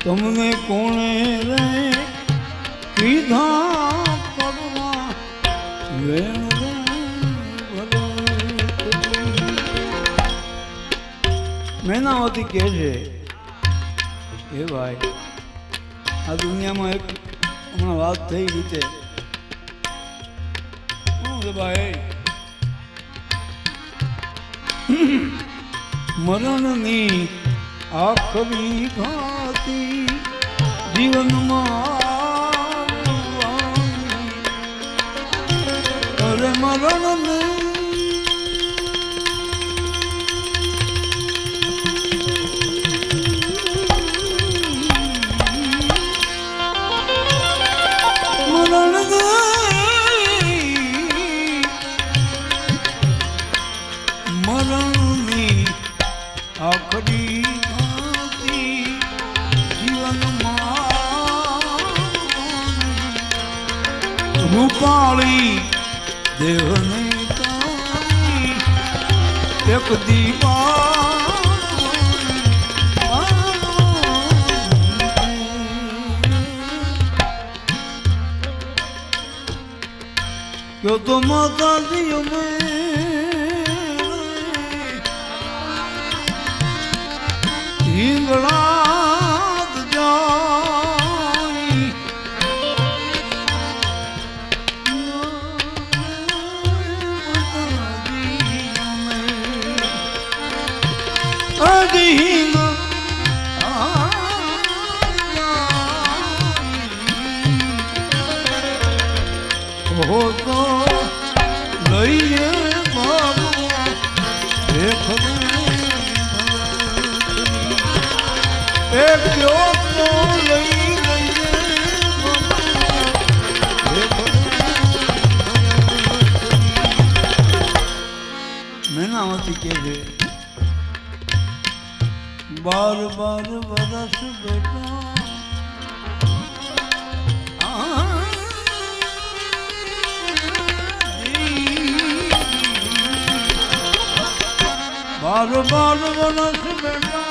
તમને કોણે રે કીધા કરવા વેણ મૈનાવતી કહે છે એ ભાઈ આ દુનિયામાં એક હમણાં વાત થઈ રીતે ભાઈ મરણની આખરી ઘાતી જીવનમાં અરે મરણ મરણની આખરી ઘાતી જીવનમાં રૂપાળી દેહને તારી એક દીવા ક્યો તો માતાજી અમે હિંગળાદ જાઈ અધિંગ હો તો લઈએ બાબા દેખ એક તો લઈ લઈએ મૈનાવતી કે છે 12 વર્ષ બેટા 12 વર્ષ બેટા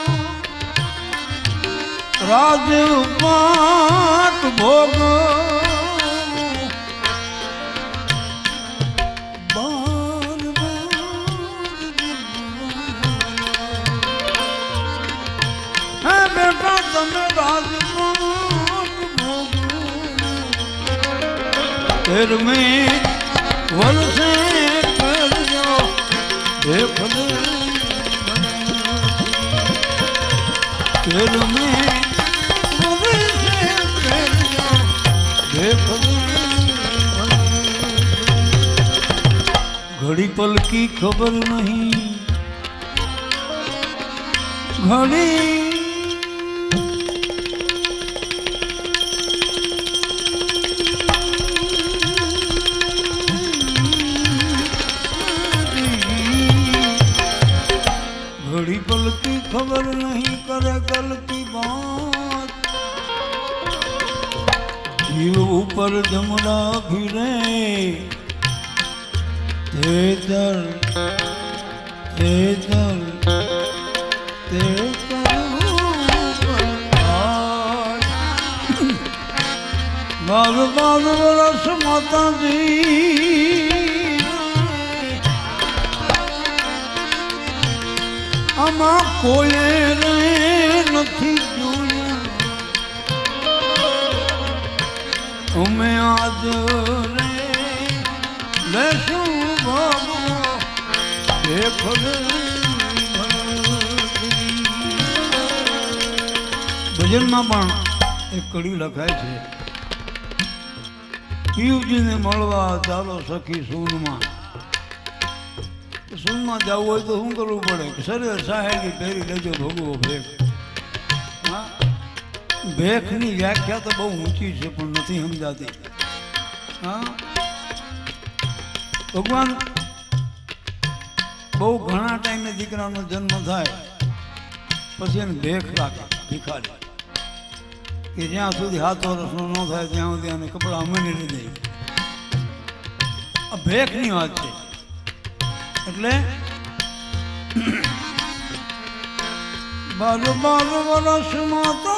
રાજપાટ ભોગ હે બેટા તમે રાજપાટ ભોગ ફેર મેં વર્ષે કરજો હે ફલે ફેર મેં घड़ी पल की खबर नहीं घड़ी घड़ी पल की खबर नहीं करे कल की बात जीव ऊपर जमना फिरे तेतर तेतर तेतर 12 વર્ષ માતાજી આમાં કોઈ રે નથી જોયું અમે આજ રે લેશું ભજનમાં પણ એક કડી લખાય છે પીયુજીને મળવા ચાલો સખી સૂનમાં સૂનમાં જવું હોય તો શું કરવું પડે શરીર સાહેલી પહેરી લેજો ભોગવો ભેખ હા ભેખની વ્યાખ્યા તો બહુ ઊંચી છે પણ નથી સમજાતી હા ભગવાન બહુ ઘણા ટાઈમે દીકરાનો જન્મ થાય પછી એને ભેખ રાખે ભિખારી કે જ્યાં સુધી 7 વર્ષનો ન થાય ત્યાં સુધી એને કપડાં અમેની લીધે આ ભેખની વાત છે એટલે 12 વર્ષમાં તો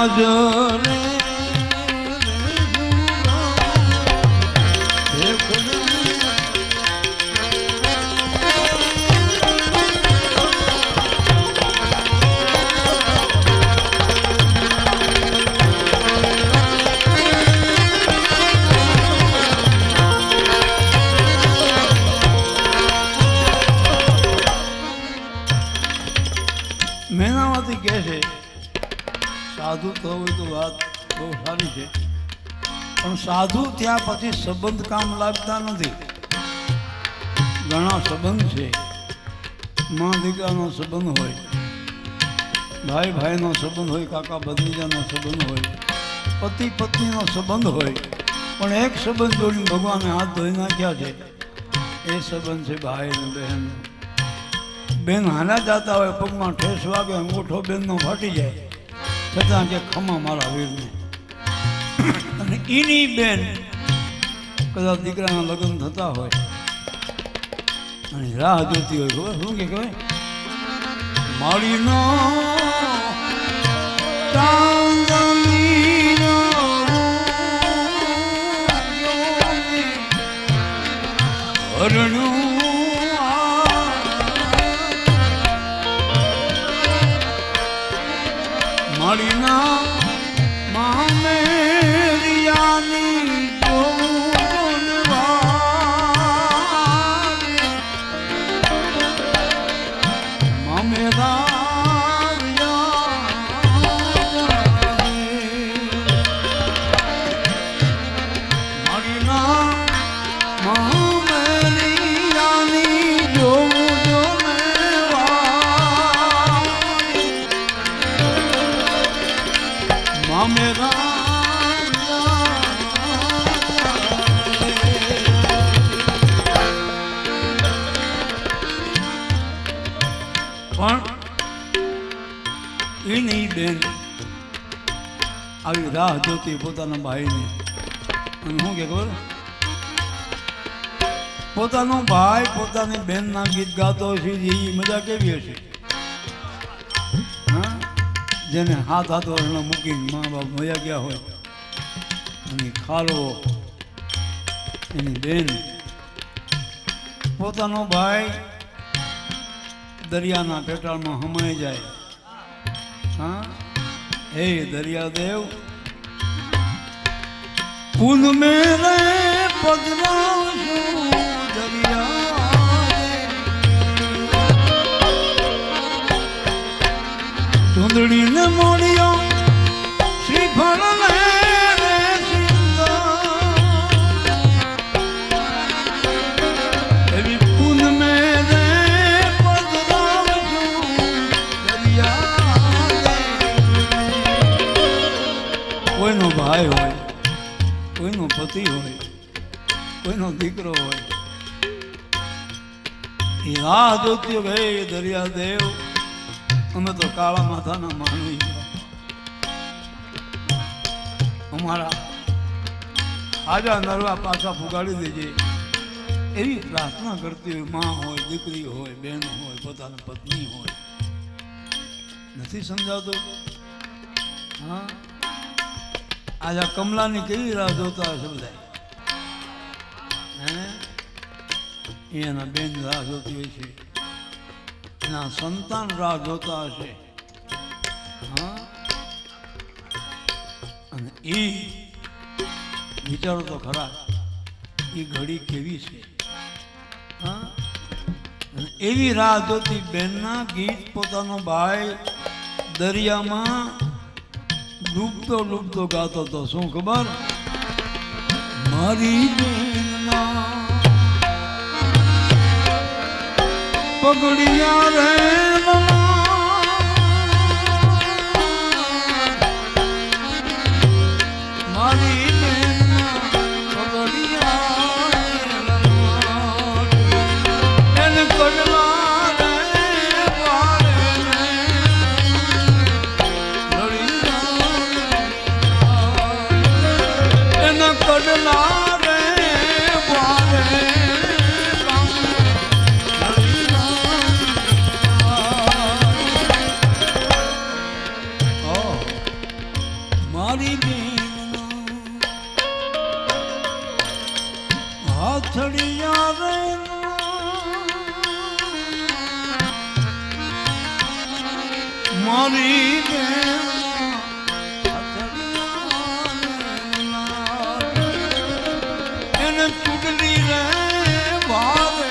રાજ રે મેનામાંથી કહે છે સાધુ તો હોય તો વાત બહુ સારી છે, પણ સાધુ ત્યાં પછી સંબંધ કામ લાગતા નથી. ઘણા સંબંધ છે, મા દીકરાનો સંબંધ હોય, ભાઈ ભાઈનો સંબંધ હોય, કાકા ભત્રીજાનો સંબંધ હોય, પતિ પત્નીનો સંબંધ હોય, પણ એક સંબંધ જોડીને ભગવાને હાથ ધોઈ નાખ્યા છે. એ સંબંધ છે ભાઈ અને બહેન. બેન હાલા જતા હોય, પગમાં ઠેસ વાગે, અંગૂઠો બેનનો ફાટી જાય, છતાં કે ખમા મારા વીરને. અને એની બેન કદાચ દીકરાના લગ્ન થતા હોય અને રાહ જોતી હોય, ખબર શું કે કહેવાય? માળીનો ચાંદનીનો હરણું માળીના મામેરિયાની એની બેન આવી રાહ જોતી પોતાના ભાઈની. અને શું કે ખબર? પોતાનો ભાઈ પોતાની બેનના ગીત ગાતો હશે, એ મજા કેવી હશે? હા, જેને હાથ વર્ષના મૂકીને મા બાપ મજા ગયા હોય, અને ખાલો એની બેન પોતાનો ભાઈ દરિયાના પેટાળમાં હમાઈ જાય. હા, હે દરિયાદેવ પૂન મેરે પધરાવશું દરિયા ચૂંદડીને મોડિયો શ્રીફળ લે રે એવી પૂન મેરે કોઈનો ભાઈ હોય, કોઈનો પતિ હોય, કોઈનો દીકરો હોય, એ રાહ જોતી હોય, હે દરિયાદેવ અમે તો કાળા માથાના માનવી, અમારા આજા નરવા પાછા ફુગાડી દેજે, એવી પ્રાર્થના કરતી હોય. માં હોય, દીકરી હોય, બેન હોય, પોતાની પત્ની હોય. નથી સમજાતું? હા, આજે કમલાની કેવી રાહ જોતા હશે બધા? એના બેન રાહ જોતી હોય છે, એના સંતાન રાહ જોતા હશે. હા, અને એ વિચારો તો ખરા, એ ઘડી કેવી છે? હા, અને એવી રાહ જોતી બેનના ગીત પોતાનો ભાઈ દરિયામાં ડૂબતો ડૂબતો ગાતો હતો. શું ખબર? મારી બેનના પગડિયા રે મારી બેનના પગડિયા એને કડલા કડલા રે વારે મારી એને ચૂડલી રે ભાવે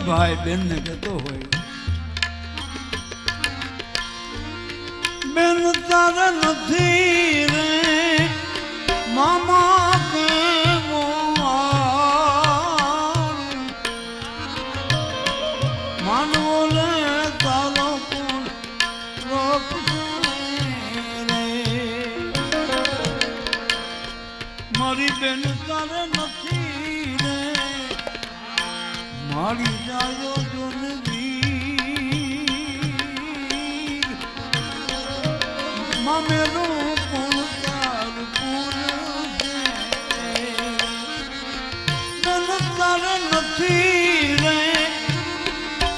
ભાઈ બેન ને કહેતો હોય બેન તારે નથી રે મામા કે માનવો રે તારો મારી બેન તારે નથી રે મારી જાયો જોનવી મામેલું કોણ તારું પૂરું છે તારે નથી રે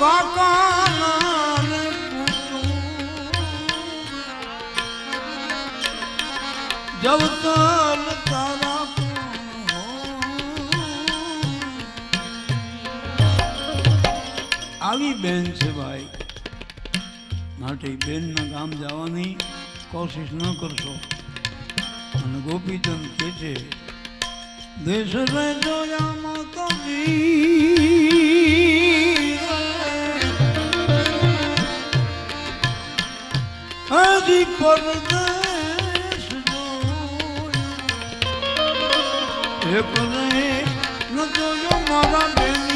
કાકા રે જબ તલ તારા આવી બેન છે ભાઈ માટે બેનના ગામ જવાની કોશિશ ન કરશો અને ગોપીચંદ કે છે દેશ રે જોયામાં તો હજી પરદેશ એક રે ન જોયો મારા બેની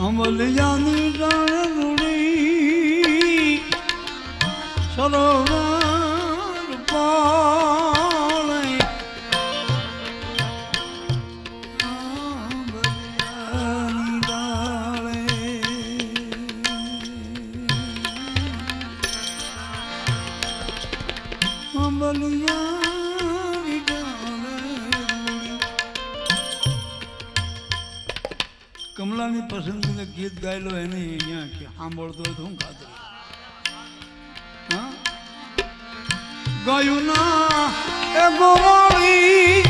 અમલિયાની જાણ રૂડી સરોવર પાળે અમલિયાની ડાળે અમલિયાની ડાળે કમલાની પસંદગીને ગીત ગાયેલો એને અહીંયા સાંભળતો હોય તો હું ખાતરી ગાયું ના એ ગોવાળી